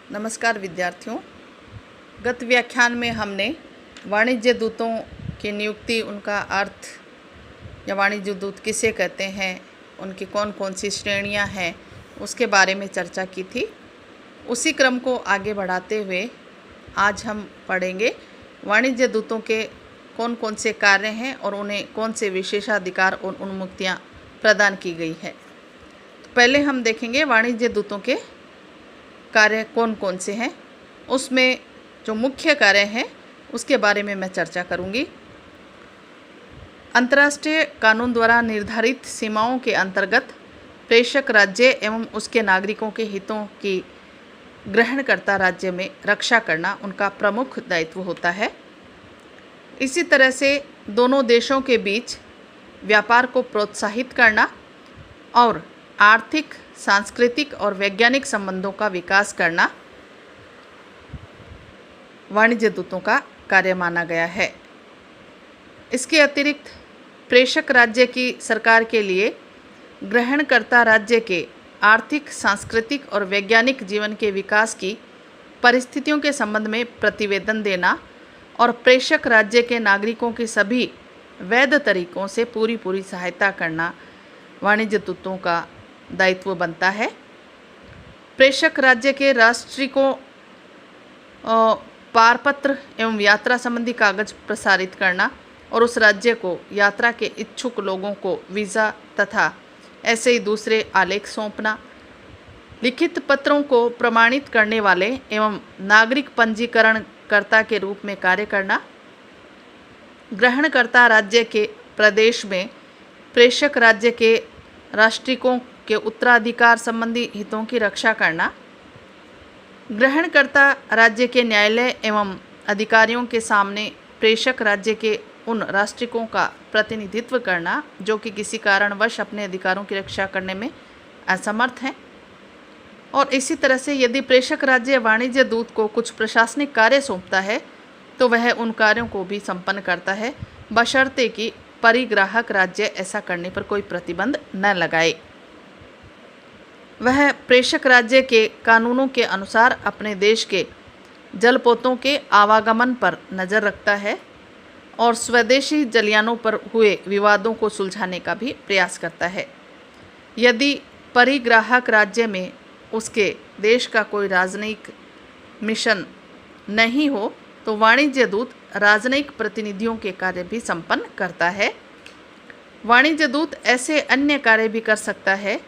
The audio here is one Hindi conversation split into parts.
नमस्कार विद्यार्थियों। गत व्याख्यान में हमने वाणिज्य दूतों की नियुक्ति, उनका अर्थ या वाणिज्य दूत किसे कहते हैं, उनकी कौन कौन सी श्रेणियां हैं, उसके बारे में चर्चा की थी। उसी क्रम को आगे बढ़ाते हुए आज हम पढ़ेंगे वाणिज्य दूतों के कौन कौन से कार्य हैं और उन्हें कौन से विशेषाधिकार और उन्मुक्तियां प्रदान की गई है। तो पहले हम देखेंगे वाणिज्य दूतों के कार्य कौन कौन से हैं। उसमें जो मुख्य कार्य हैं उसके बारे में मैं चर्चा करूंगी। अंतर्राष्ट्रीय कानून द्वारा निर्धारित सीमाओं के अंतर्गत प्रेषक राज्य एवं उसके नागरिकों के हितों की ग्रहणकर्ता राज्य में रक्षा करना उनका प्रमुख दायित्व होता है। इसी तरह से दोनों देशों के बीच व्यापार को प्रोत्साहित करना और आर्थिक, सांस्कृतिक और वैज्ञानिक संबंधों का विकास करना वाणिज्य दूतों का कार्य माना गया है। इसके अतिरिक्त प्रेषक राज्य की सरकार के लिए ग्रहणकर्ता राज्य के आर्थिक, सांस्कृतिक और वैज्ञानिक जीवन के विकास की परिस्थितियों के संबंध में प्रतिवेदन देना और प्रेषक राज्य के नागरिकों की सभी वैध तरीकों से पूरी सहायता करना वाणिज्य दूतों का दायित्व बनता है। प्रेषक राज्य के राष्ट्रीय पारपत्र एवं यात्रा संबंधी कागज प्रसारित करना और उस राज्य को यात्रा के इच्छुक लोगों को वीज़ा तथा ऐसे ही दूसरे आलेख सौंपना, लिखित पत्रों को प्रमाणित करने वाले एवं नागरिक पंजीकरणकर्ता के रूप में कार्य करना, ग्रहणकर्ता राज्य के प्रदेश में प्रेषक राज्य के राष्ट्रिकों के उत्तराधिकार संबंधी हितों की रक्षा करना, ग्रहणकर्ता राज्य के न्यायालय एवं अधिकारियों के सामने प्रेषक राज्य के उन राष्ट्रिकों का प्रतिनिधित्व करना जो कि किसी कारणवश अपने अधिकारों की रक्षा करने में असमर्थ हैं। और इसी तरह से यदि प्रेषक राज्य वाणिज्य दूत को कुछ प्रशासनिक कार्य सौंपता है तो वह उन कार्यों को भी संपन्न करता है, बशर्ते कि परिग्राहक राज्य ऐसा करने पर कोई प्रतिबंध न लगाए। वह प्रेषक राज्य के कानूनों के अनुसार अपने देश के जलपोतों के आवागमन पर नज़र रखता है और स्वदेशी जलयानों पर हुए विवादों को सुलझाने का भी प्रयास करता है। यदि परिग्राहक राज्य में उसके देश का कोई राजनयिक मिशन नहीं हो तो वाणिज्य दूत राजनयिक प्रतिनिधियों के कार्य भी संपन्न करता है। वाणिज्य दूत ऐसे अन्य कार्य भी कर सकता है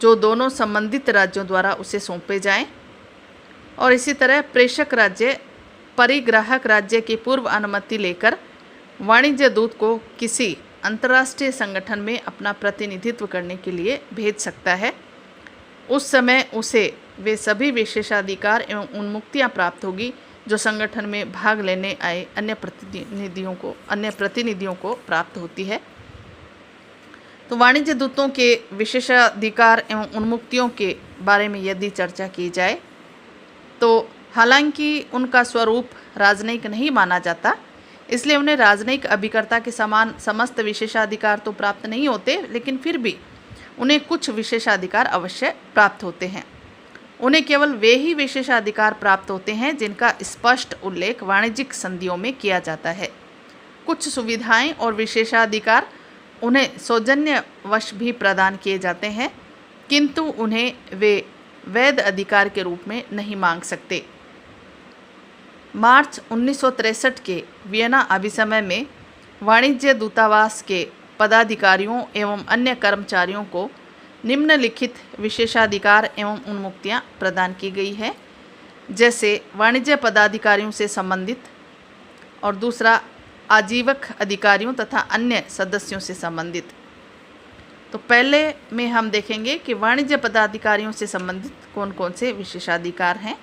जो दोनों संबंधित राज्यों द्वारा उसे सौंपे जाएं। और इसी तरह प्रेषक राज्य परिग्राहक राज्य की पूर्व अनुमति लेकर वाणिज्य दूत को किसी अंतर्राष्ट्रीय संगठन में अपना प्रतिनिधित्व करने के लिए भेज सकता है। उस समय उसे वे सभी विशेषाधिकार एवं उन्मुक्तियां प्राप्त होगी जो संगठन में भाग लेने आए अन्य प्रतिनिधियों को प्राप्त होती है। तो वाणिज्य दूतों के विशेषाधिकार एवं उन्मुक्तियों के बारे में यदि चर्चा की जाए तो हालांकि उनका स्वरूप राजनयिक नहीं माना जाता, इसलिए उन्हें राजनयिक अभिकर्ता के समान समस्त विशेषाधिकार तो प्राप्त नहीं होते, लेकिन फिर भी उन्हें कुछ विशेषाधिकार अवश्य प्राप्त होते हैं। उन्हें केवल वे ही विशेषाधिकार प्राप्त होते हैं जिनका स्पष्ट उल्लेख वाणिज्यिक संधियों में किया जाता है। कुछ सुविधाएं और विशेषाधिकार उन्हें सौजन्यवश भी प्रदान किए जाते हैं, किंतु उन्हें वे वैध अधिकार के रूप में नहीं मांग सकते। मार्च 1963 के वियना अभिसमय में वाणिज्य दूतावास के पदाधिकारियों एवं अन्य कर्मचारियों को निम्नलिखित विशेषाधिकार एवं उन्मुक्तियां प्रदान की गई है, जैसे वाणिज्य पदाधिकारियों से संबंधित और दूसरा आजीवक अधिकारियों तथा अन्य सदस्यों से संबंधित। तो पहले में हम देखेंगे कि वाणिज्य पदाधिकारियों से संबंधित कौन कौन से विशेषाधिकार हैं।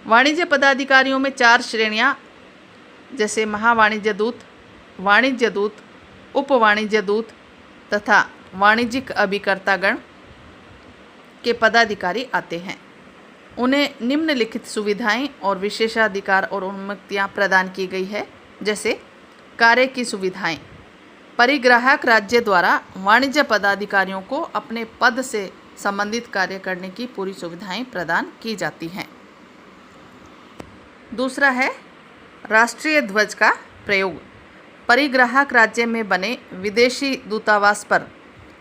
वाणिज्य पदाधिकारियों में 4 श्रेणियां जैसे महावाणिज्य दूत, वाणिज्य दूत, उप वाणिज्य दूत तथा वाणिज्यिक अभिकर्तागण के पदाधिकारी आते हैं। उन्हें निम्नलिखित सुविधाएं और विशेषाधिकार और उन्मुक्तियां प्रदान की गई है, जैसे कार्य की सुविधाएं। परिग्राहक राज्य द्वारा वाणिज्य पदाधिकारियों को अपने पद से संबंधित कार्य करने की पूरी सुविधाएं प्रदान की जाती हैं। दूसरा है राष्ट्रीय ध्वज का प्रयोग। परिग्राहक राज्य में बने विदेशी दूतावास पर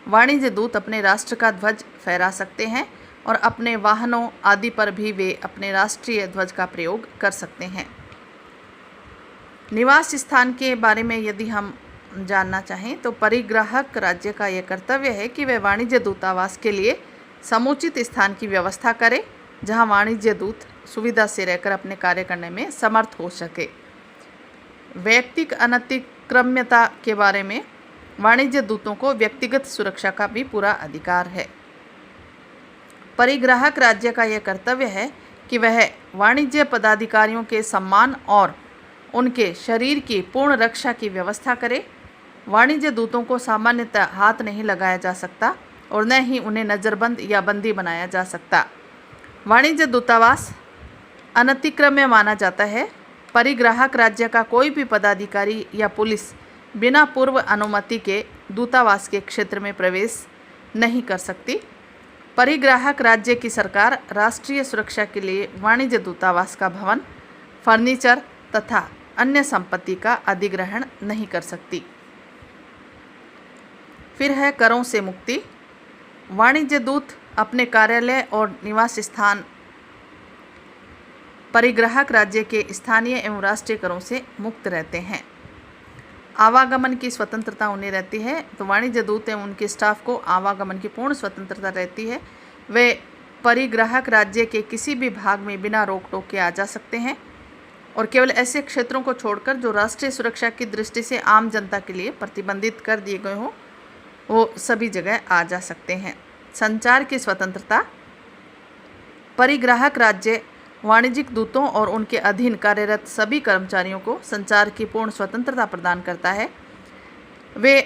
वाणिज्य दूत अपने राष्ट्र का ध्वज फहरा सकते हैं और अपने वाहनों आदि पर भी वे अपने राष्ट्रीय ध्वज का प्रयोग कर सकते हैं। निवास स्थान के बारे में यदि हम जानना चाहें तो परिग्राहक राज्य का यह कर्तव्य है कि वह वाणिज्य दूतावास के लिए समुचित स्थान की व्यवस्था करे जहां वाणिज्य दूत सुविधा से रहकर अपने कार्य करने में समर्थ हो सके। वैयक्तिक अनतिक्रम्यता के बारे में वाणिज्य दूतों को व्यक्तिगत सुरक्षा का भी पूरा अधिकार है। परिग्राहक राज्य का यह कर्तव्य है कि वह वाणिज्य पदाधिकारियों के सम्मान और उनके शरीर की पूर्ण रक्षा की व्यवस्था करे। वाणिज्य दूतों को सामान्यतः हाथ नहीं लगाया जा सकता और न ही उन्हें नज़रबंद या बंदी बनाया जा सकता। वाणिज्य दूतावास अनतिक्रम्य माना जाता है। परिग्राहक राज्य का कोई भी पदाधिकारी या पुलिस बिना पूर्व अनुमति के दूतावास के क्षेत्र में प्रवेश नहीं कर सकती। परिग्राहक राज्य की सरकार राष्ट्रीय सुरक्षा के लिए वाणिज्य दूतावास का भवन, फर्नीचर तथा अन्य संपत्ति का अधिग्रहण नहीं कर सकती। फिर है करों से मुक्ति। वाणिज्य दूत अपने कार्यालय और निवास स्थान परिग्राहक राज्य के स्थानीय एवं राष्ट्रीय करों से मुक्त रहते हैं। आवागमन की स्वतंत्रता उन्हें रहती है। तो वाणिज्य दूत एवं उनके स्टाफ को आवागमन की पूर्ण स्वतंत्रता रहती है। वे परिग्राहक राज्य के किसी भी भाग में बिना रोक टोक के आ जा सकते हैं और केवल ऐसे क्षेत्रों को छोड़कर जो राष्ट्रीय सुरक्षा की दृष्टि से आम जनता के लिए प्रतिबंधित कर दिए गए हों वो सभी जगह आ जा सकते हैं। संचार की स्वतंत्रता। परिग्राहक राज्य वाणिज्यिक दूतों और उनके अधीन कार्यरत सभी कर्मचारियों को संचार की पूर्ण स्वतंत्रता प्रदान करता है। वे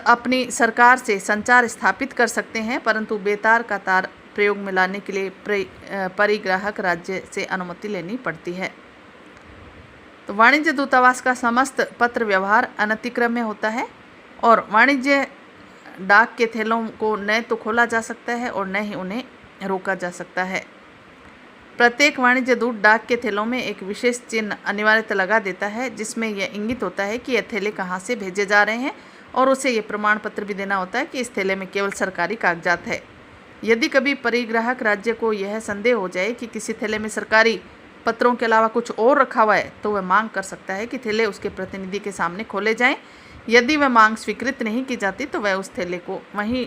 अपनी सरकार से संचार स्थापित कर सकते हैं परंतु बेतार का तार प्रयोग में लाने के लिए परिग्राहक राज्य से अनुमति लेनी पड़ती है। तो वाणिज्य दूतावास का समस्त पत्र व्यवहार अनतिक्रम्य होता है और वाणिज्य डाक के थैलों को न तो खोला जा सकता है और न ही उन्हें रोका जा सकता है। प्रत्येक वाणिज्य दूत डाक के थैलों में एक विशेष चिन्ह अनिवार्यतः लगा देता है जिसमें यह इंगित होता है कि यह थैले कहाँ से भेजे जा रहे हैं और उसे यह प्रमाण पत्र भी देना होता है कि इस थैले में केवल सरकारी कागजात है। यदि कभी परिग्राहक राज्य को यह संदेह हो जाए कि किसी थैले में सरकारी पत्रों के अलावा कुछ और रखा हुआ है तो वह मांग कर सकता है कि थैले उसके प्रतिनिधि के सामने खोले जाएं। यदि वह मांग स्वीकृत नहीं की जाती तो वह उस थैले को वहीं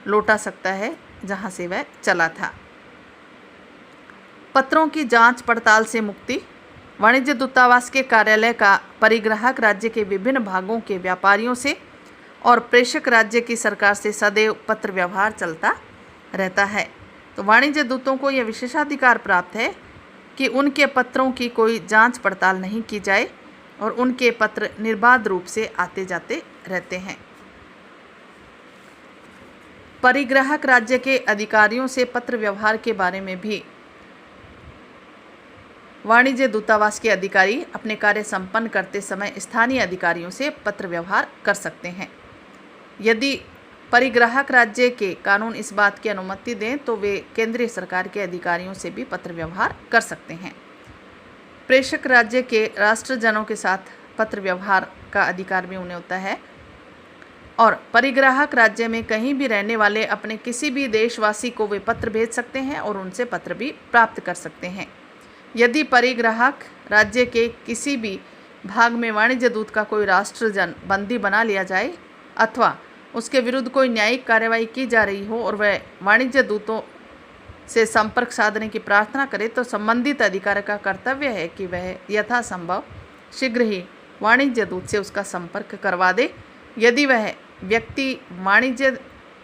लौटा सकता है जहां से वह चला था। पत्रों की जांच पड़ताल से मुक्ति। वाणिज्य दूतावास के कार्यालय का परिग्राहक राज्य के विभिन्न भागों के व्यापारियों से और प्रेषक राज्य की सरकार से सदैव पत्र व्यवहार चलता रहता है। तो वाणिज्य दूतों को यह विशेषाधिकार प्राप्त है कि उनके पत्रों की कोई जांच पड़ताल नहीं की जाए और उनके पत्र निर्बाध रूप से आते जाते रहते हैं। परिग्राहक राज्य के अधिकारियों से पत्र व्यवहार के बारे में भी वाणिज्य दूतावास के अधिकारी अपने कार्य संपन्न करते समय स्थानीय अधिकारियों से पत्र व्यवहार कर सकते हैं। यदि परिग्राहक राज्य के कानून इस बात की अनुमति दें तो वे केंद्रीय सरकार के अधिकारियों से भी पत्र व्यवहार कर सकते हैं। प्रेषक राज्य के राष्ट्रजनों के साथ पत्र व्यवहार का अधिकार भी उन्हें होता है और परिग्राहक राज्य में कहीं भी रहने वाले अपने किसी भी देशवासी को वे पत्र भेज सकते हैं और उनसे पत्र भी प्राप्त कर सकते हैं। यदि परिग्राहक राज्य के किसी भी भाग में वाणिज्य दूत का कोई राष्ट्रजन बंदी बना लिया जाए अथवा उसके विरुद्ध कोई न्यायिक कार्रवाई की जा रही हो और वह वाणिज्य दूतों से संपर्क साधने की प्रार्थना करे तो संबंधित अधिकारी का कर्तव्य है कि वह यथासंभव शीघ्र ही वाणिज्य दूत से उसका संपर्क करवा दे। यदि वह व्यक्ति वाणिज्य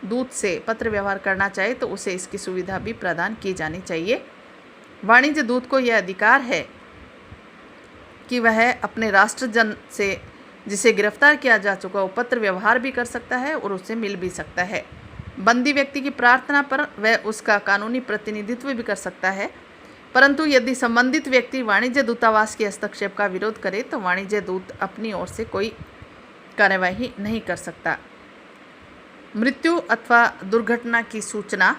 दूत से पत्र व्यवहार करना चाहे तो उसे इसकी सुविधा भी प्रदान की जानी चाहिए। वाणिज्य दूत को यह अधिकार है कि वह अपने राष्ट्रजन से जिसे गिरफ्तार किया जा चुका वो पत्र व्यवहार भी कर सकता है और उससे मिल भी सकता है। बंदी व्यक्ति की प्रार्थना पर वह उसका कानूनी प्रतिनिधित्व भी कर सकता है, परंतु यदि संबंधित व्यक्ति वाणिज्य दूतावास के हस्तक्षेप का विरोध करे तो वाणिज्य दूत अपनी ओर से कोई कार्यवाही नहीं कर सकता। मृत्यु अथवा दुर्घटना की सूचना।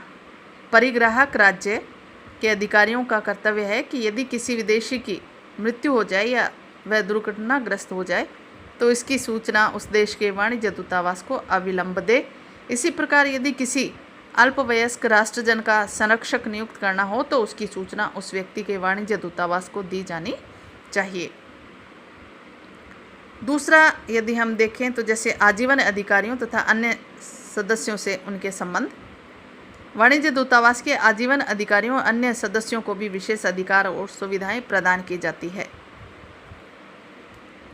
परिग्राहक राज्य के अधिकारियों का कर्तव्य है कि यदि किसी विदेशी की मृत्यु हो जाए या वह दुर्घटनाग्रस्त हो जाए तो इसकी सूचना उस देश के वाणिज्य दूतावास को अविलंब दे। इसी प्रकार यदि किसी अल्पवयस्क राष्ट्रजन का संरक्षक नियुक्त करना हो तो उसकी सूचना उस व्यक्ति के वाणिज्य दूतावास को दी जानी चाहिए। दूसरा यदि हम देखें तो जैसे आजीवन अधिकारियों तथा अन्य सदस्यों से उनके संबंध। वाणिज्य दूतावास के आजीवन अधिकारियों और अन्य सदस्यों को भी विशेष अधिकार और सुविधाएं प्रदान की जाती है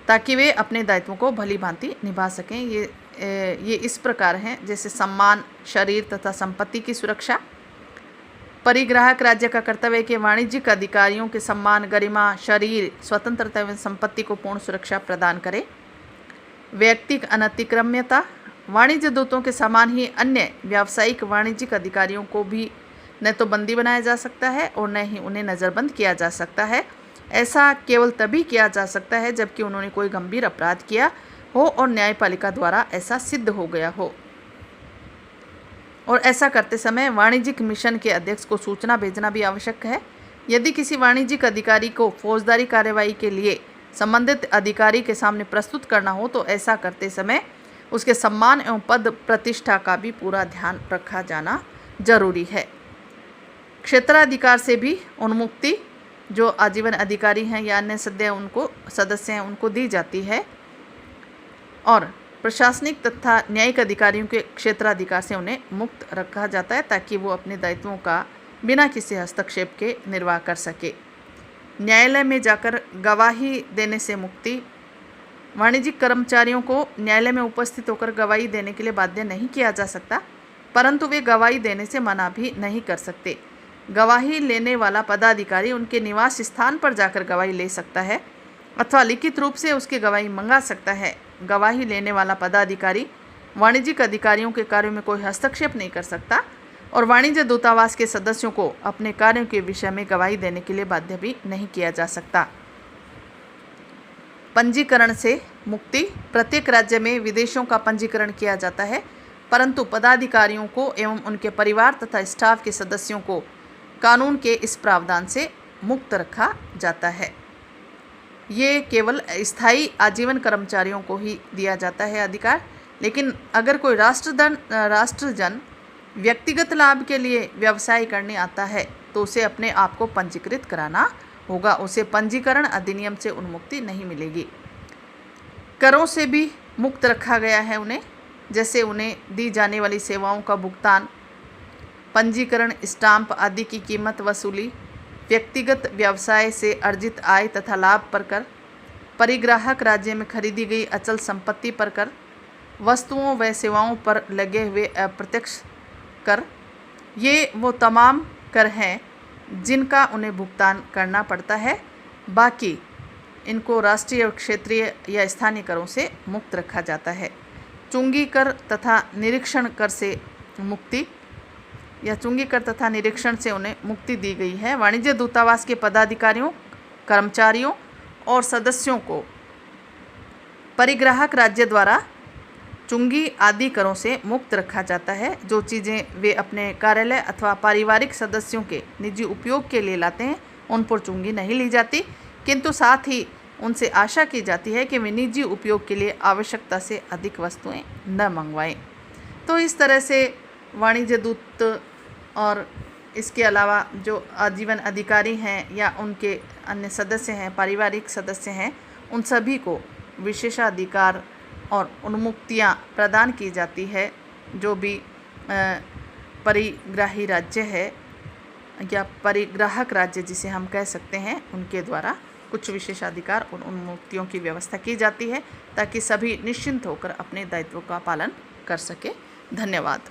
ताकि वे अपने दायित्वों को भली भांति निभा सकें। ये इस प्रकार हैं, जैसे सम्मान, शरीर तथा संपत्ति की सुरक्षा। परिग्राहक राज्य का कर्तव्य है कि वाणिज्यिक अधिकारियों के सम्मान, गरिमा, शरीर, स्वतंत्रता एवं संपत्ति को पूर्ण सुरक्षा प्रदान करे। व्यक्तिक अनतिक्रम्यता। वाणिज्य दूतों के समान ही अन्य व्यावसायिक वाणिज्यिक अधिकारियों को भी न तो बंदी बनाया जा सकता है और न ही उन्हें नज़रबंद किया जा सकता है। ऐसा केवल तभी किया जा सकता है जबकि उन्होंने कोई गंभीर अपराध किया हो और न्यायपालिका द्वारा ऐसा सिद्ध हो गया हो। और ऐसा करते समय वाणिज्यिक मिशन के अध्यक्ष को सूचना भेजना भी आवश्यक है। यदि किसी वाणिज्यिक अधिकारी को फौजदारी कार्यवाही के लिए संबंधित अधिकारी के सामने प्रस्तुत करना हो तो ऐसा करते समय उसके सम्मान एवं पद प्रतिष्ठा का भी पूरा ध्यान रखा जाना जरूरी है। क्षेत्राधिकार से भी उन्मुक्ति जो आजीवन अधिकारी हैं या अन्य सदस्य हैं उनको दी जाती है और प्रशासनिक तथा न्यायिक अधिकारियों के क्षेत्राधिकार से उन्हें मुक्त रखा जाता है ताकि वो अपने दायित्वों का बिना किसी हस्तक्षेप के निर्वाह कर सके। न्यायालय में जाकर गवाही देने से मुक्ति। वाणिज्यिक कर्मचारियों को न्यायालय में उपस्थित होकर गवाही देने के लिए बाध्य नहीं किया जा सकता, परंतु वे गवाही देने से मना भी नहीं कर सकते। गवाही लेने वाला पदाधिकारी उनके निवास स्थान पर जाकर गवाही ले सकता है अथवा लिखित रूप से उसकी गवाही मंगा सकता है। गवाही लेने वाला पदाधिकारी वाणिज्यिक अधिकारियों के कार्यों में कोई हस्तक्षेप नहीं कर सकता और वाणिज्य दूतावास के सदस्यों को अपने कार्यों के विषय में गवाही देने के लिए बाध्य भी नहीं किया जा सकता। पंजीकरण से मुक्ति। प्रत्येक राज्य में विदेशों का पंजीकरण किया जाता है, परंतु पदाधिकारियों को एवं उनके परिवार तथा स्टाफ के सदस्यों को कानून के इस प्रावधान से मुक्त रखा जाता है। ये केवल स्थायी आजीवन कर्मचारियों को ही दिया जाता है अधिकार, लेकिन अगर कोई राष्ट्रजन व्यक्तिगत लाभ के लिए व्यवसाय करने आता है तो उसे अपने आप को पंजीकृत कराना होगा। उसे पंजीकरण अधिनियम से उन्मुक्ति नहीं मिलेगी। करों से भी मुक्त रखा गया है उन्हें, जैसे उन्हें दी जाने वाली सेवाओं का भुगतान, पंजीकरण, स्टाम्प आदि की कीमत वसूली, व्यक्तिगत व्यवसाय से अर्जित आय तथा लाभ पर कर, परिग्राहक राज्य में खरीदी गई अचल संपत्ति पर कर, वस्तुओं व सेवाओं पर लगे हुए अप्रत्यक्ष कर। ये वो तमाम कर हैं जिनका उन्हें भुगतान करना पड़ता है। बाकी इनको राष्ट्रीय और क्षेत्रीय या स्थानीय करों से मुक्त रखा जाता है। चुंगी कर तथा निरीक्षण कर से मुक्ति या चुंगी कर तथा निरीक्षण से उन्हें मुक्ति दी गई है। वाणिज्य दूतावास के पदाधिकारियों, कर्मचारियों और सदस्यों को परिग्राहक राज्य द्वारा चुंगी आदि करों से मुक्त रखा जाता है। जो चीज़ें वे अपने कार्यालय अथवा पारिवारिक सदस्यों के निजी उपयोग के लिए लाते हैं उन पर चुंगी नहीं ली जाती, किंतु साथ ही उनसे आशा की जाती है कि वे निजी उपयोग के लिए आवश्यकता से अधिक वस्तुएं न मंगवाएं। तो इस तरह से वाणिज्य दूत और इसके अलावा जो आजीवन अधिकारी हैं या उनके अन्य सदस्य हैं, पारिवारिक सदस्य हैं, उन सभी को विशेषाधिकार और उन्मुक्तियां प्रदान की जाती है। जो भी परिग्राही राज्य है या परिग्राहक राज्य जिसे हम कह सकते हैं, उनके द्वारा कुछ विशेषाधिकार और उन्मुक्तियों की व्यवस्था की जाती है ताकि सभी निश्चिंत होकर अपने दायित्वों का पालन कर सके। धन्यवाद।